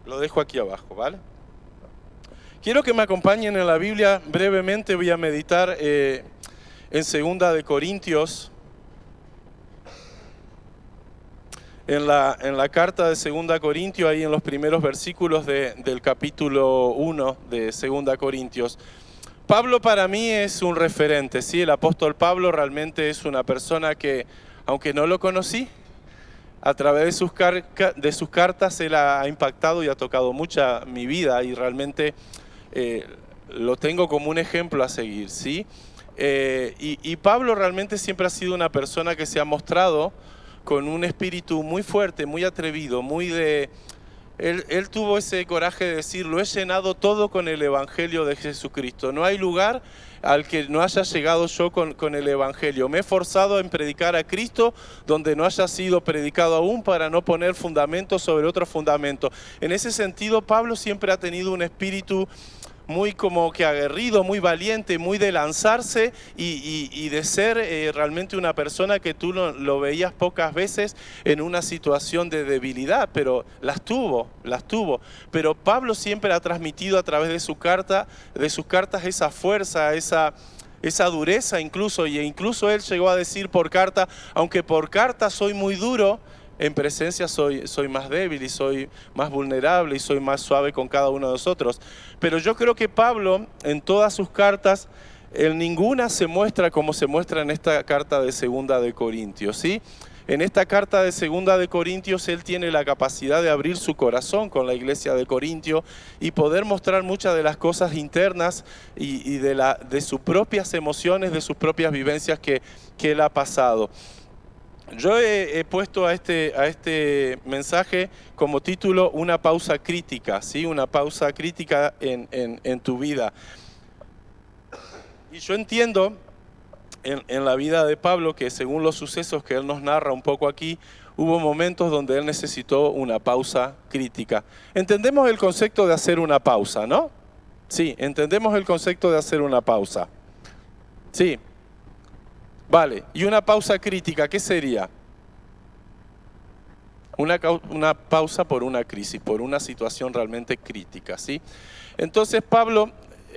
Lo dejo aquí abajo, ¿vale? Quiero que me acompañen en la Biblia brevemente. Voy a meditar en Segunda de Corintios, en la carta de Segunda Corintios, ahí en los primeros versículos del capítulo 1 de Segunda Corintios. Pablo para mí es un referente, ¿sí? El apóstol Pablo realmente es una persona que, aunque no lo conocí, a través de sus cartas él ha impactado y ha tocado mucha mi vida, y realmente lo tengo como un ejemplo a seguir, ¿sí? Y Pablo realmente siempre ha sido una persona que se ha mostrado con un espíritu muy fuerte, muy atrevido, muy de... Él tuvo ese coraje de decir: lo he llenado todo con el Evangelio de Jesucristo. No hay lugar al que no haya llegado yo con el Evangelio. Me he forzado en predicar a Cristo donde no haya sido predicado aún, para no poner fundamento sobre otro fundamento. En ese sentido, Pablo siempre ha tenido un espíritu muy como que aguerrido, muy valiente, muy de lanzarse y de ser realmente una persona que tú lo veías pocas veces en una situación de debilidad, pero las tuvo. Pero Pablo siempre ha transmitido a través de sus cartas esa fuerza, esa dureza incluso, y incluso él llegó a decir por carta: aunque por carta soy muy duro, en presencia soy más débil y soy más vulnerable y soy más suave con cada uno de nosotros. Pero yo creo que Pablo, en todas sus cartas, en ninguna se muestra como se muestra en esta carta de Segunda de Corintios, ¿sí? En esta carta de Segunda de Corintios él tiene la capacidad de abrir su corazón con la iglesia de Corintio y poder mostrar muchas de las cosas internas y de sus propias emociones, de sus propias vivencias que él ha pasado. Yo he puesto a este mensaje como título: una pausa crítica, ¿sí? Una pausa crítica en tu vida. Y yo entiendo en la vida de Pablo que, según los sucesos que él nos narra un poco aquí, hubo momentos donde él necesitó una pausa crítica. Entendemos el concepto de hacer una pausa, ¿no? Sí, entendemos el concepto de hacer una pausa. Sí. Vale, y una pausa crítica, ¿qué sería? Una pausa por una crisis, por una situación realmente crítica, ¿sí? Entonces Pablo,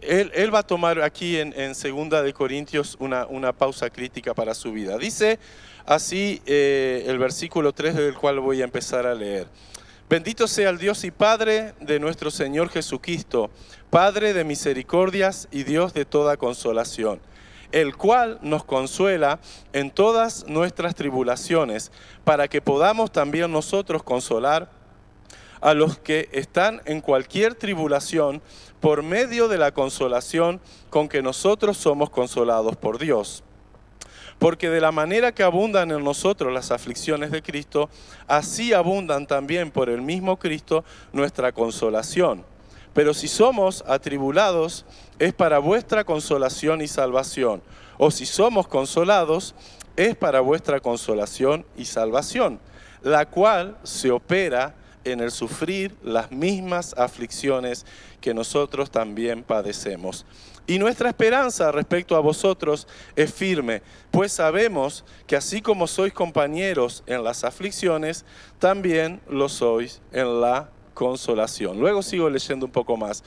él va a tomar aquí en Segunda de Corintios una pausa crítica para su vida. Dice así el versículo 3, del cual voy a empezar a leer: bendito sea el Dios y Padre de nuestro Señor Jesucristo, Padre de misericordias y Dios de toda consolación, el cual nos consuela en todas nuestras tribulaciones, para que podamos también nosotros consolar a los que están en cualquier tribulación, por medio de la consolación con que nosotros somos consolados por Dios. Porque de la manera que abundan en nosotros las aflicciones de Cristo, así abundan también por el mismo Cristo nuestra consolación. Pero si somos atribulados, es para vuestra consolación y salvación. O si somos consolados, es para vuestra consolación y salvación, la cual se opera en el sufrir las mismas aflicciones que nosotros también padecemos. Y nuestra esperanza respecto a vosotros es firme, pues sabemos que así como sois compañeros en las aflicciones, también lo sois en la consolación. Luego sigo leyendo un poco más.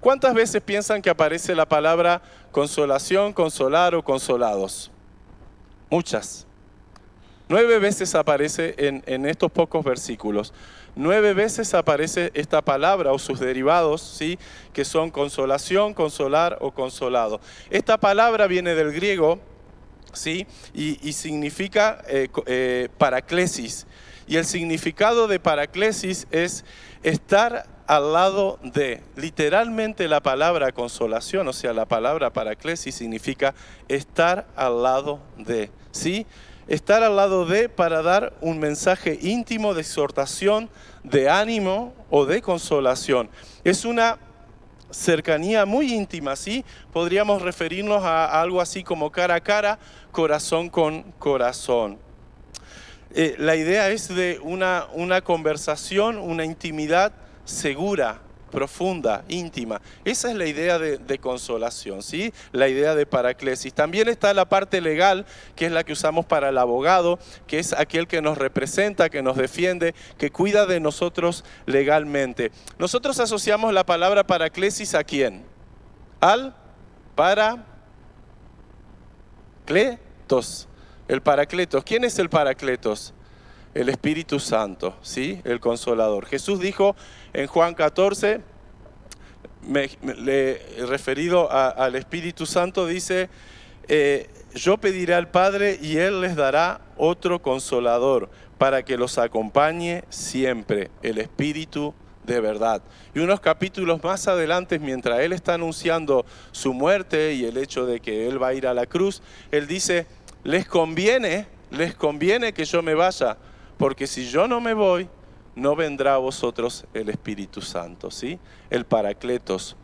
¿Cuántas veces piensan que aparece la palabra consolación, consolar o consolados? Muchas. 9 veces aparece en estos pocos versículos. 9 veces aparece esta palabra o sus derivados, ¿sí? Que son consolación, consolar o consolado. Esta palabra viene del griego, ¿sí? Y significa paraclesis. Y el significado de paraclesis es estar al lado de. Literalmente la palabra consolación, o sea, la palabra paraclesis significa estar al lado de, ¿sí? Estar al lado de, para dar un mensaje íntimo de exhortación, de ánimo o de consolación. Es una cercanía muy íntima, ¿sí? Podríamos referirnos a algo así como cara a cara, corazón con corazón. La idea es de una conversación, una intimidad segura, profunda, íntima. Esa es la idea de consolación, ¿sí? La idea de paraclesis. También está la parte legal, que es la que usamos para el abogado, que es aquel que nos representa, que nos defiende, que cuida de nosotros legalmente. Nosotros asociamos la palabra paraclesis ¿a quién? Al Paracletos. El Paracletos. ¿Quién es el Paracletos? El Espíritu Santo, ¿sí? El Consolador. Jesús dijo en Juan 14, referido al Espíritu Santo, dice, yo pediré al Padre y Él les dará otro Consolador para que los acompañe siempre, el Espíritu de verdad. Y unos capítulos más adelante, mientras Él está anunciando su muerte y el hecho de que Él va a ir a la cruz, Él dice, les conviene que yo me vaya, porque si yo no me voy, no vendrá a vosotros el Espíritu Santo, ¿sí? El Paracletos,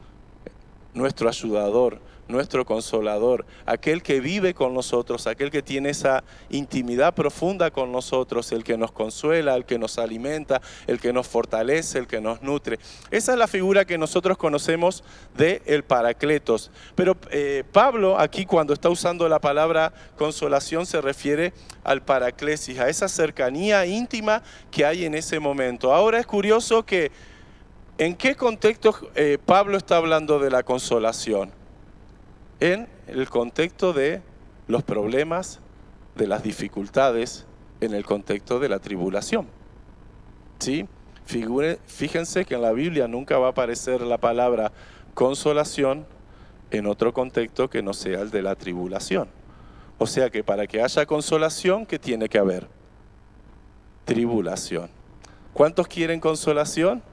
nuestro ayudador, nuestro consolador, aquel que vive con nosotros, aquel que tiene esa intimidad profunda con nosotros, el que nos consuela, el que nos alimenta, el que nos fortalece, el que nos nutre. Esa es la figura que nosotros conocemos de el Paracletos. Pero Pablo aquí, cuando está usando la palabra consolación, se refiere al Paraclesis, a esa cercanía íntima que hay en ese momento. Ahora es curioso que ¿en qué contexto Pablo está hablando de la consolación? En el contexto de los problemas, de las dificultades, en el contexto de la tribulación. ¿Sí? Fíjense que en la Biblia nunca va a aparecer la palabra consolación en otro contexto que no sea el de la tribulación. O sea que para que haya consolación, ¿qué tiene que haber? Tribulación. ¿Cuántos quieren consolación?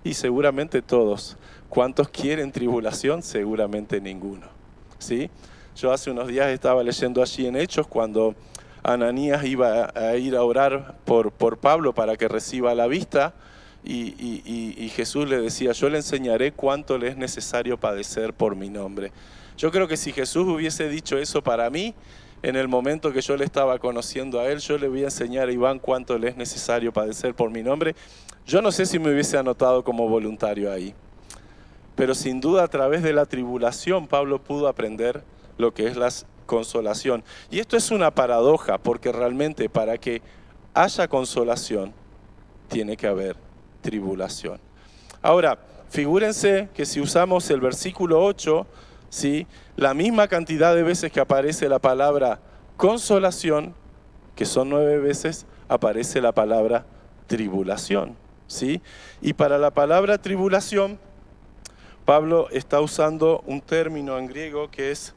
Y seguramente todos. ¿Cuántos quieren tribulación? Seguramente ninguno. ¿Sí? Yo hace unos días estaba leyendo allí en Hechos cuando Ananías iba a ir a orar por Pablo para que reciba la vista y Jesús le decía, yo le enseñaré cuánto le es necesario padecer por mi nombre. Yo creo que si Jesús hubiese dicho eso para mí, en el momento que yo le estaba conociendo a él, yo le voy a enseñar a Iván cuánto le es necesario padecer por mi nombre. Yo no sé si me hubiese anotado como voluntario ahí. Pero sin duda a través de la tribulación Pablo pudo aprender lo que es la consolación. Y esto es una paradoja porque realmente para que haya consolación tiene que haber tribulación. Ahora, figúrense que si usamos el versículo 8, ¿sí? La misma cantidad de veces que aparece la palabra consolación, que son 9 veces, aparece la palabra tribulación, ¿sí? Y para la palabra tribulación, Pablo está usando un término en griego que es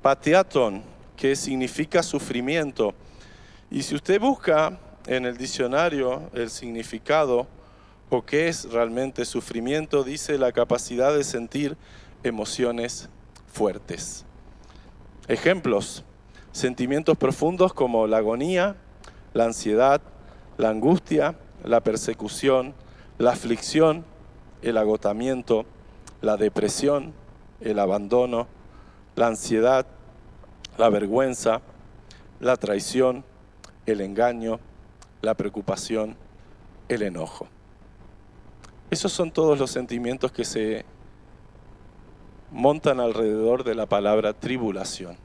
pateaton, que significa sufrimiento. Y si usted busca en el diccionario el significado o qué es realmente sufrimiento, dice la capacidad de sentir emociones fuertes. Ejemplos, sentimientos profundos como la agonía, la ansiedad, la angustia, la persecución, la aflicción, el agotamiento, la depresión, el abandono, la ansiedad, la vergüenza, la traición, el engaño, la preocupación, el enojo. Esos son todos los sentimientos que se montan alrededor de la palabra tribulación.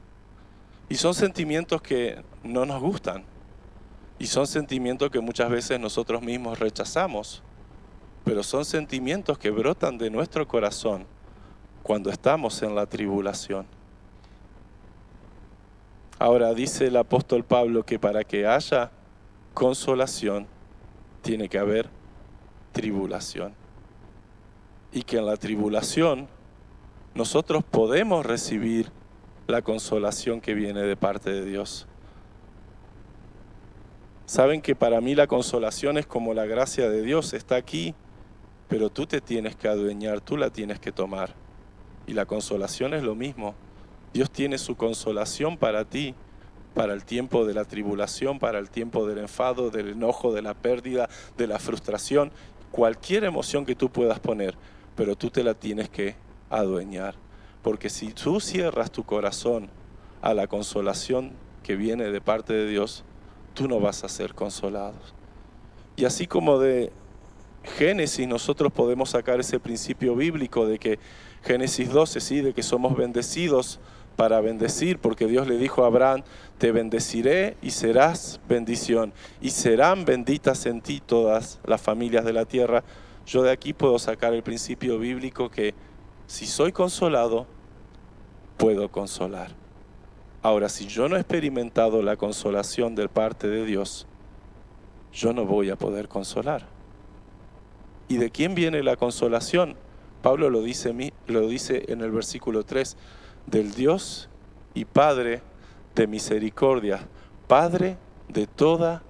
Y son sentimientos que no nos gustan. Y son sentimientos que muchas veces nosotros mismos rechazamos. Pero son sentimientos que brotan de nuestro corazón cuando estamos en la tribulación. Ahora dice el apóstol Pablo que para que haya consolación tiene que haber tribulación. Y que en la tribulación nosotros podemos recibir la consolación que viene de parte de Dios. Saben que para mí la consolación es como la gracia de Dios, está aquí, pero tú te tienes que adueñar, tú la tienes que tomar. Y la consolación es lo mismo. Dios tiene su consolación para ti, para el tiempo de la tribulación, para el tiempo del enfado, del enojo, de la pérdida, de la frustración, cualquier emoción que tú puedas poner, pero tú te la tienes que adueñar. Porque si tú cierras tu corazón a la consolación que viene de parte de Dios, tú no vas a ser consolado. Y así como de Génesis nosotros podemos sacar ese principio bíblico de que Génesis 12, ¿sí? De que somos bendecidos para bendecir, porque Dios le dijo a Abraham, te bendeciré y serás bendición, y serán benditas en ti todas las familias de la tierra. Yo de aquí puedo sacar el principio bíblico que si soy consolado, puedo consolar. Ahora, si yo no he experimentado la consolación de parte de Dios, yo no voy a poder consolar. ¿Y de quién viene la consolación? Pablo lo dice en el versículo 3, del Dios y Padre de misericordia, Padre de toda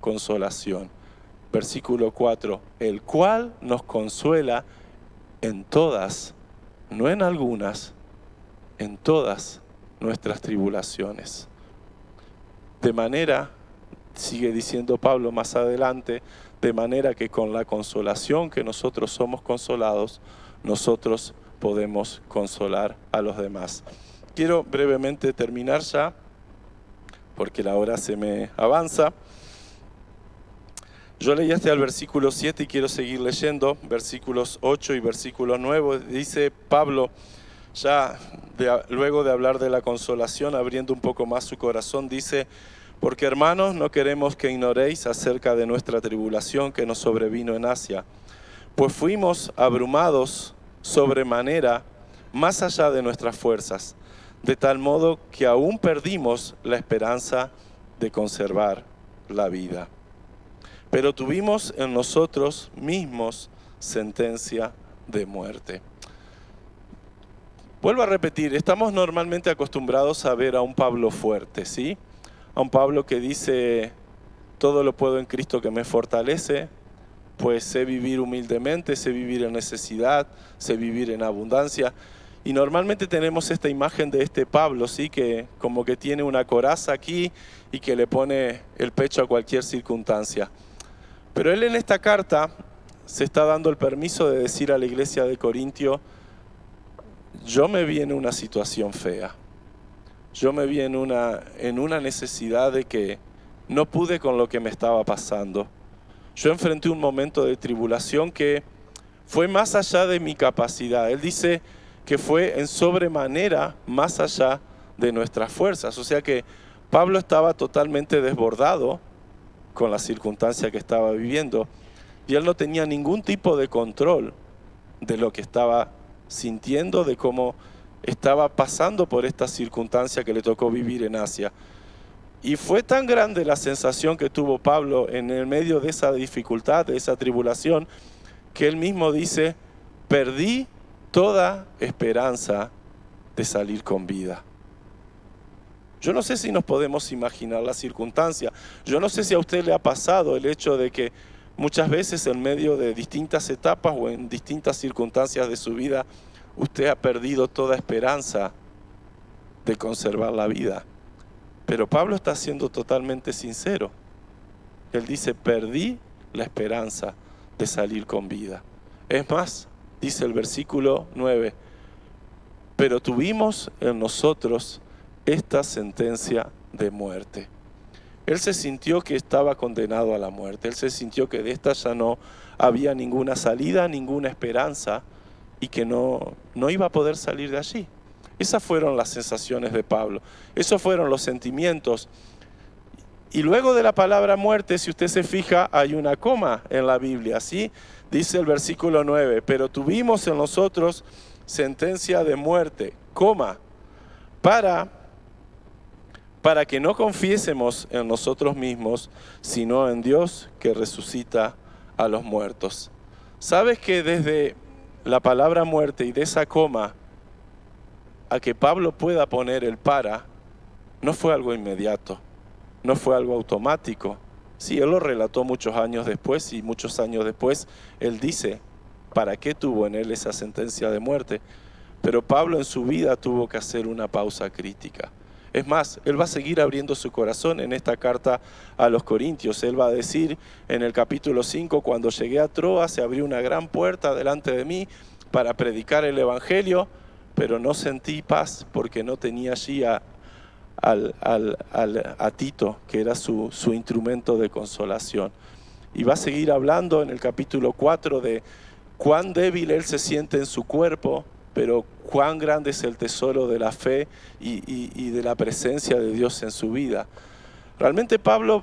consolación. Versículo 4, el cual nos consuela en todas, no en algunas, en todas nuestras tribulaciones. De manera, sigue diciendo Pablo más adelante, de manera que con la consolación que nosotros somos consolados, nosotros podemos consolar a los demás. Quiero brevemente terminar ya, porque la hora se me avanza. Yo leí hasta el versículo 7 y quiero seguir leyendo, versículos 8 y versículo 9. Dice Pablo, ya luego de hablar de la consolación, abriendo un poco más su corazón, dice, porque hermanos, no queremos que ignoréis acerca de nuestra tribulación que nos sobrevino en Asia, pues fuimos abrumados sobremanera más allá de nuestras fuerzas, de tal modo que aún perdimos la esperanza de conservar la vida. Pero tuvimos en nosotros mismos sentencia de muerte. Vuelvo a repetir, estamos normalmente acostumbrados a ver a un Pablo fuerte, ¿sí? A un Pablo que dice, todo lo puedo en Cristo que me fortalece, pues sé vivir humildemente, sé vivir en necesidad, sé vivir en abundancia. Y normalmente tenemos esta imagen de este Pablo, ¿sí? Que como que tiene una coraza aquí y que le pone el pecho a cualquier circunstancia. Pero él en esta carta se está dando el permiso de decir a la iglesia de Corintio, yo me vi en una situación fea. Yo me vi en una necesidad de que no pude con lo que me estaba pasando. Yo enfrenté un momento de tribulación que fue más allá de mi capacidad. Él dice que fue en sobremanera más allá de nuestras fuerzas. O sea que Pablo estaba totalmente desbordado con la circunstancia que estaba viviendo y él no tenía ningún tipo de control de lo que estaba sintiendo, de cómo estaba pasando por esta circunstancia que le tocó vivir en Asia. Y fue tan grande la sensación que tuvo Pablo en el medio de esa dificultad, de esa tribulación, que él mismo dice, perdí toda esperanza de salir con vida. Yo no sé si nos podemos imaginar la circunstancia. Yo no sé si a usted le ha pasado el hecho de que muchas veces en medio de distintas etapas o en distintas circunstancias de su vida, usted ha perdido toda esperanza de conservar la vida. Pero Pablo está siendo totalmente sincero. Él dice, perdí la esperanza de salir con vida. Es más, dice el versículo 9, pero tuvimos en nosotros esta sentencia de muerte. Él se sintió que estaba condenado a la muerte. Él se sintió que de esta ya no había ninguna salida, ninguna esperanza y que no iba a poder salir de allí. Esas fueron las sensaciones de Pablo. Esos fueron los sentimientos. Y luego de la palabra muerte, si usted se fija, hay una coma en la Biblia, ¿sí? Dice el versículo 9, pero tuvimos en nosotros sentencia de muerte, coma, para que no confiésemos en nosotros mismos, sino en Dios que resucita a los muertos. ¿Sabes que desde la palabra muerte y de esa coma a que Pablo pueda poner el para, no fue algo inmediato, no fue algo automático? Sí, él lo relató muchos años después y muchos años después él dice, ¿para qué tuvo en él esa sentencia de muerte? Pero Pablo en su vida tuvo que hacer una pausa crítica. Es más, él va a seguir abriendo su corazón en esta carta a los Corintios. Él va a decir en el capítulo 5, cuando llegué a Troa se abrió una gran puerta delante de mí para predicar el Evangelio, pero no sentí paz porque no tenía allí a Tito, que era su instrumento de consolación. Y va a seguir hablando en el capítulo 4 de cuán débil él se siente en su cuerpo, pero cuán grande es el tesoro de la fe y de la presencia de Dios en su vida. Realmente Pablo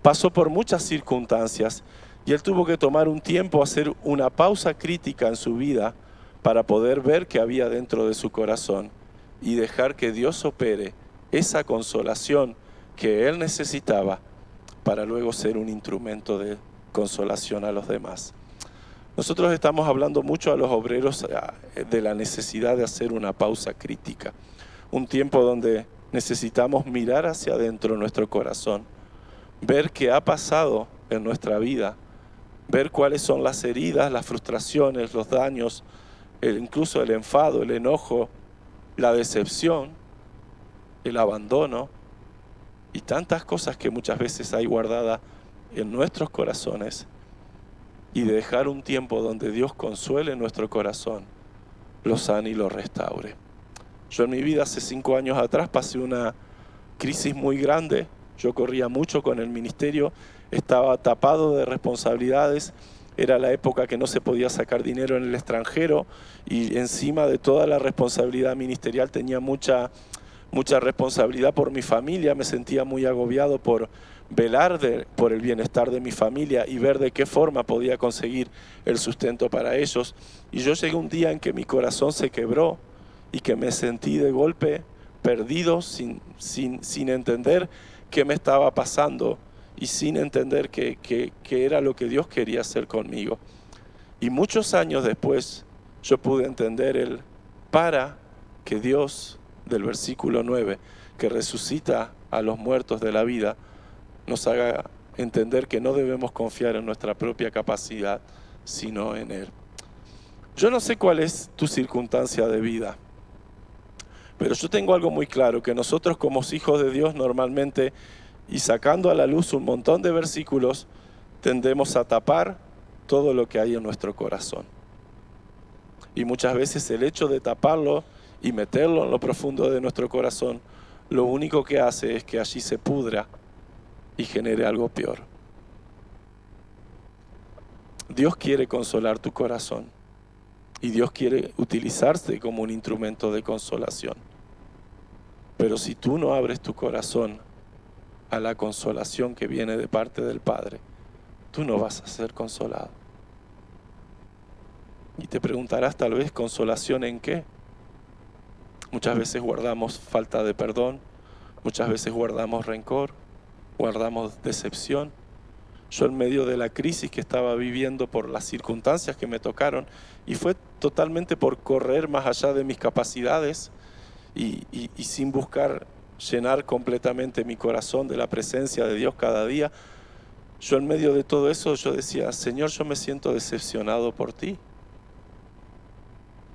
pasó por muchas circunstancias y él tuvo que tomar un tiempo, hacer una pausa crítica en su vida para poder ver qué había dentro de su corazón y dejar que Dios opere esa consolación que él necesitaba para luego ser un instrumento de consolación a los demás. Nosotros estamos hablando mucho a los obreros de la necesidad de hacer una pausa crítica, un tiempo donde necesitamos mirar hacia adentro nuestro corazón, ver qué ha pasado en nuestra vida, ver cuáles son las heridas, las frustraciones, los daños, incluso el enfado, el enojo, la decepción, el abandono y tantas cosas que muchas veces hay guardadas en nuestros corazones, y de dejar un tiempo donde Dios consuele nuestro corazón, lo sane y lo restaure. Yo en mi vida hace 5 años atrás pasé una crisis muy grande. Yo corría mucho con el ministerio, estaba tapado de responsabilidades, era la época que no se podía sacar dinero en el extranjero y encima de toda la responsabilidad ministerial tenía mucha responsabilidad por mi familia, me sentía muy agobiado por velar por el bienestar de mi familia y ver de qué forma podía conseguir el sustento para ellos. Y yo llegué un día en que mi corazón se quebró y que me sentí de golpe perdido, sin entender qué me estaba pasando y sin entender qué era lo que Dios quería hacer conmigo. Y muchos años después yo pude entender para que Dios, del versículo 9, que resucita a los muertos de la vida, nos haga entender que no debemos confiar en nuestra propia capacidad, sino en Él. Yo no sé cuál es tu circunstancia de vida, pero yo tengo algo muy claro, que nosotros como hijos de Dios normalmente, y sacando a la luz un montón de versículos, tendemos a tapar todo lo que hay en nuestro corazón. Y muchas veces el hecho de taparlo y meterlo en lo profundo de nuestro corazón, lo único que hace es que allí se pudra y genere algo peor. Dios quiere consolar tu corazón y Dios quiere utilizarse como un instrumento de consolación. Pero si tú no abres tu corazón a la consolación que viene de parte del Padre, tú no vas a ser consolado. Y te preguntarás tal vez, ¿consolación en qué? Muchas veces guardamos falta de perdón, muchas veces guardamos rencor, guardamos decepción. Yo en medio de la crisis que estaba viviendo por las circunstancias que me tocaron, y fue totalmente por correr más allá de mis capacidades y sin buscar llenar completamente mi corazón de la presencia de Dios cada día, yo en medio de todo eso yo decía, Señor, yo me siento decepcionado por ti,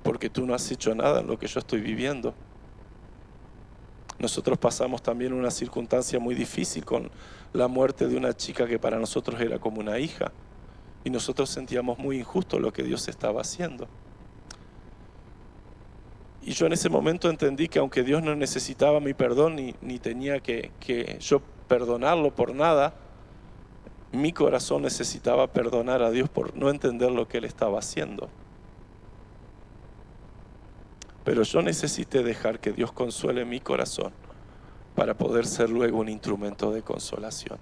porque tú no has hecho nada en lo que yo estoy viviendo. Nosotros pasamos también una circunstancia muy difícil con la muerte de una chica que para nosotros era como una hija, y nosotros sentíamos muy injusto lo que Dios estaba haciendo. Y yo en ese momento entendí que aunque Dios no necesitaba mi perdón ni tenía que yo perdonarlo por nada, mi corazón necesitaba perdonar a Dios por no entender lo que Él estaba haciendo. Pero yo necesité dejar que Dios consuele mi corazón para poder ser luego un instrumento de consolación.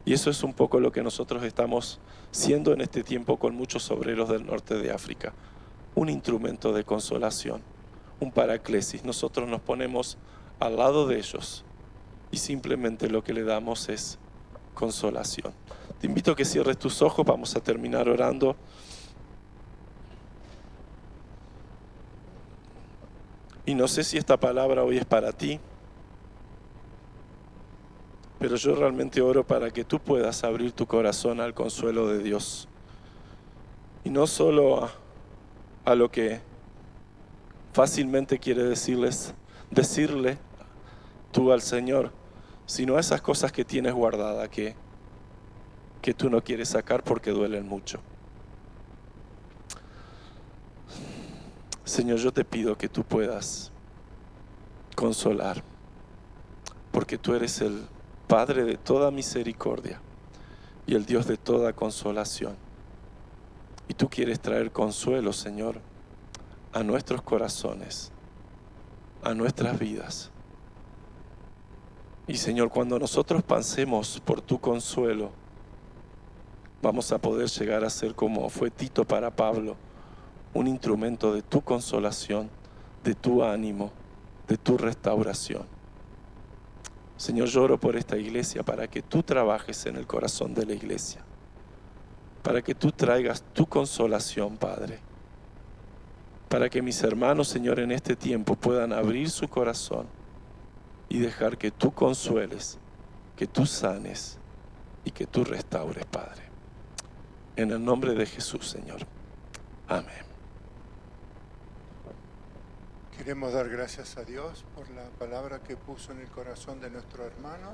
Y eso es un poco lo que nosotros estamos siendo en este tiempo con muchos obreros del norte de África. Un instrumento de consolación, un paraclesis. Nosotros nos ponemos al lado de ellos y simplemente lo que le damos es consolación. Te invito a que cierres tus ojos, vamos a terminar orando. Y no sé si esta palabra hoy es para ti, pero yo realmente oro para que tú puedas abrir tu corazón al consuelo de Dios. Y no solo a lo que fácilmente quiere decirle tú al Señor, sino a esas cosas que tienes guardadas que tú no quieres sacar porque duelen mucho. Señor, yo te pido que tú puedas consolar, porque tú eres el Padre de toda misericordia y el Dios de toda consolación. Y tú quieres traer consuelo, Señor, a nuestros corazones, a nuestras vidas. Y Señor, cuando nosotros pasemos por tu consuelo, vamos a poder llegar a ser, como fue Tito para Pablo, un instrumento de tu consolación, de tu ánimo, de tu restauración. Señor, yo oro por esta iglesia para que tú trabajes en el corazón de la iglesia, para que tú traigas tu consolación, Padre, para que mis hermanos, Señor, en este tiempo puedan abrir su corazón y dejar que tú consueles, que tú sanes y que tú restaures, Padre. En el nombre de Jesús, Señor. Amén. Queremos dar gracias a Dios por la palabra que puso en el corazón de nuestro hermano.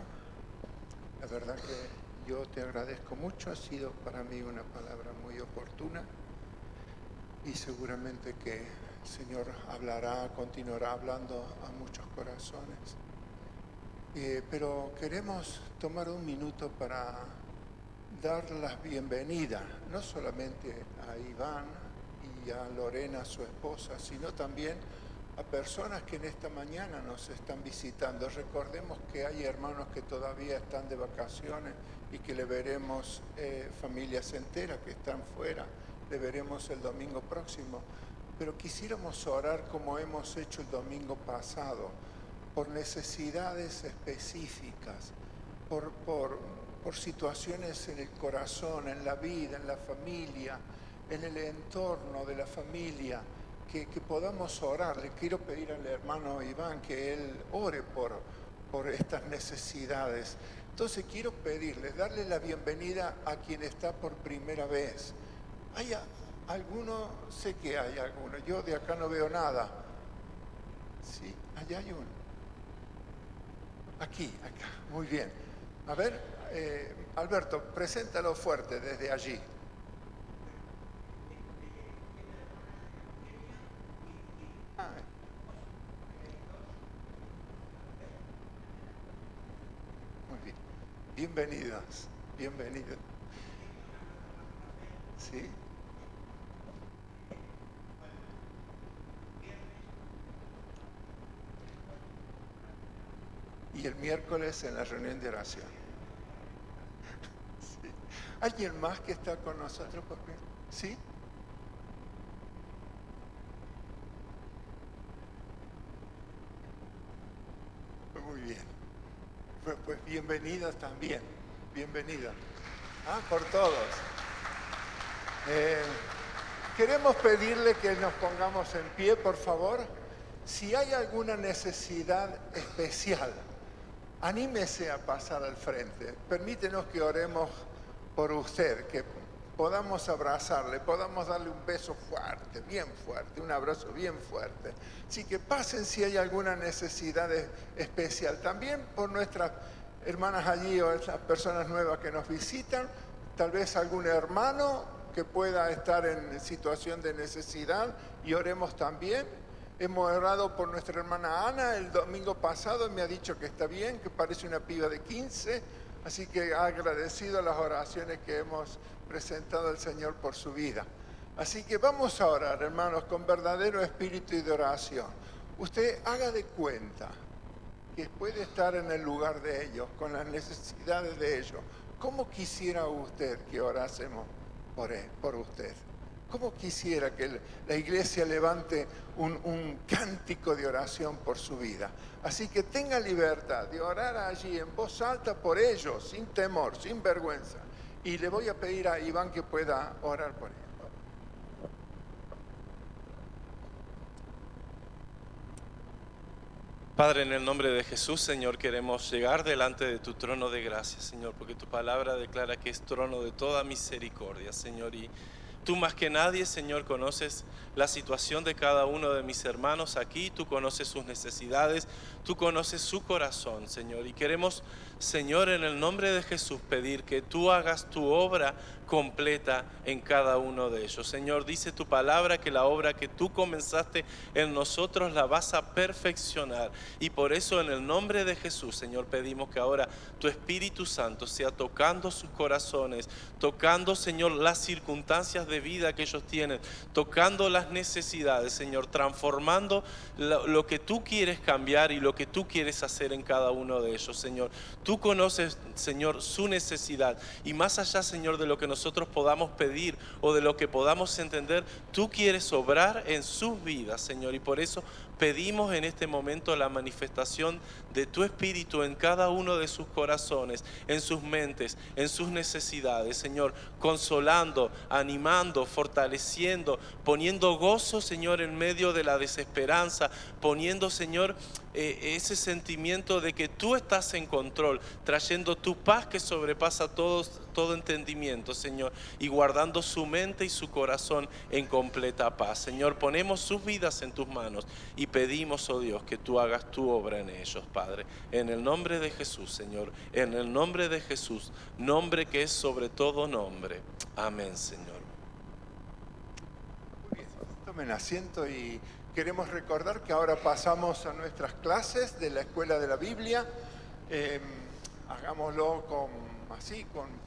La verdad que yo te agradezco mucho, ha sido para mí una palabra muy oportuna y seguramente que el Señor continuará hablando a muchos corazones. Pero queremos tomar un minuto para dar la bienvenida, no solamente a Iván y a Lorena, su esposa, sino también a personas que en esta mañana nos están visitando. Recordemos que hay hermanos que todavía están de vacaciones y que le veremos, familias enteras que están fuera, le veremos el domingo próximo. Pero quisiéramos orar como hemos hecho el domingo pasado, por necesidades específicas, por situaciones en el corazón, en la vida, en la familia, en el entorno de la familia, que podamos orar. Le quiero pedir al hermano Iván que él ore por estas necesidades. Entonces quiero pedirle, darle la bienvenida a quien está por primera vez. ¿Hay alguno? Sé que hay alguno. Yo de acá no veo nada. Sí, allá hay uno. Aquí, acá. Muy bien. A ver, Alberto, preséntalo fuerte desde allí. Muy bien. Bienvenidos, bienvenidos. ¿Sí? Y el miércoles en la reunión de oración. Sí. ¿Alguien más que está con nosotros? ¿Sí? Muy bien. Pues bienvenidos también. Bienvenidos. Por todos. Queremos pedirle que nos pongamos en pie, por favor. Si hay alguna necesidad especial, anímese a pasar al frente. Permítenos que oremos por usted, que podamos abrazarle, podamos darle un beso fuerte, bien fuerte, un abrazo bien fuerte. Así que pasen si hay alguna necesidad especial. También por nuestras hermanas allí o esas personas nuevas que nos visitan, tal vez algún hermano que pueda estar en situación de necesidad, y oremos también. Hemos orado por nuestra hermana Ana el domingo pasado, me ha dicho que está bien, que parece una piba de 15, así que ha agradecido las oraciones que hemos presentado al Señor por su vida. Así que vamos a orar, hermanos, con verdadero espíritu y de oración. Usted haga de cuenta que puede estar en el lugar de ellos, con las necesidades de ellos. ¿Cómo quisiera usted que orásemos por usted? ¿Cómo quisiera que la iglesia levante un cántico de oración por su vida? Así que tenga libertad de orar allí en voz alta por ellos, sin temor, sin vergüenza. Y le voy a pedir a Iván que pueda orar por ellos. Padre, en el nombre de Jesús, Señor, queremos llegar delante de tu trono de gracia, Señor, porque tu palabra declara que es trono de toda misericordia, Señor, y Tú más que nadie, Señor, conoces la situación de cada uno de mis hermanos aquí. Tú conoces sus necesidades, tú conoces su corazón, Señor. Y queremos, Señor, en el nombre de Jesús, pedir que tú hagas tu obra completa en cada uno de ellos. Señor, dice tu palabra que la obra que tú comenzaste en nosotros la vas a perfeccionar. Y por eso en el nombre de Jesús, Señor, pedimos que ahora tu Espíritu Santo sea tocando sus corazones, tocando, Señor, las circunstancias de vida que ellos tienen, tocando las necesidades, Señor, transformando lo que tú quieres cambiar y lo que tú quieres hacer en cada uno de ellos, Señor. Tú conoces, Señor, su necesidad, y más allá, Señor, de lo que nosotros podamos pedir o de lo que podamos entender, tú quieres obrar en sus vidas, Señor, y por eso pedimos en este momento la manifestación de tu Espíritu en cada uno de sus corazones, en sus mentes, en sus necesidades, Señor, consolando, animando, fortaleciendo, poniendo gozo, Señor, en medio de la desesperanza, poniendo, Señor, ese sentimiento de que tú estás en control, trayendo tu paz que sobrepasa todo entendimiento, Señor, y guardando su mente y su corazón en completa paz. Señor, ponemos sus vidas en tus manos y pedimos, oh Dios, que tú hagas tu obra en ellos, Padre. En el nombre de Jesús, Señor, en el nombre de Jesús, nombre que es sobre todo nombre. Amén, Señor. Muy bien, tomen asiento y queremos recordar que ahora pasamos a nuestras clases de la Escuela de la Biblia. Hagámoslo con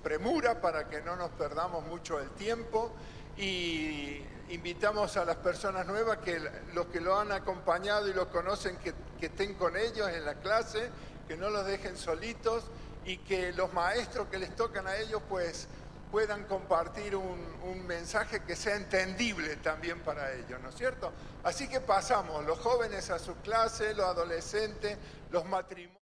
premura para que no nos perdamos mucho el tiempo, y invitamos a las personas nuevas, que los que lo han acompañado y lo conocen, que estén con ellos en la clase, que no los dejen solitos, y que los maestros que les tocan a ellos pues puedan compartir un mensaje que sea entendible también para ellos, ¿no es cierto? Así que pasamos, los jóvenes a su clase, los adolescentes, los matrimonios.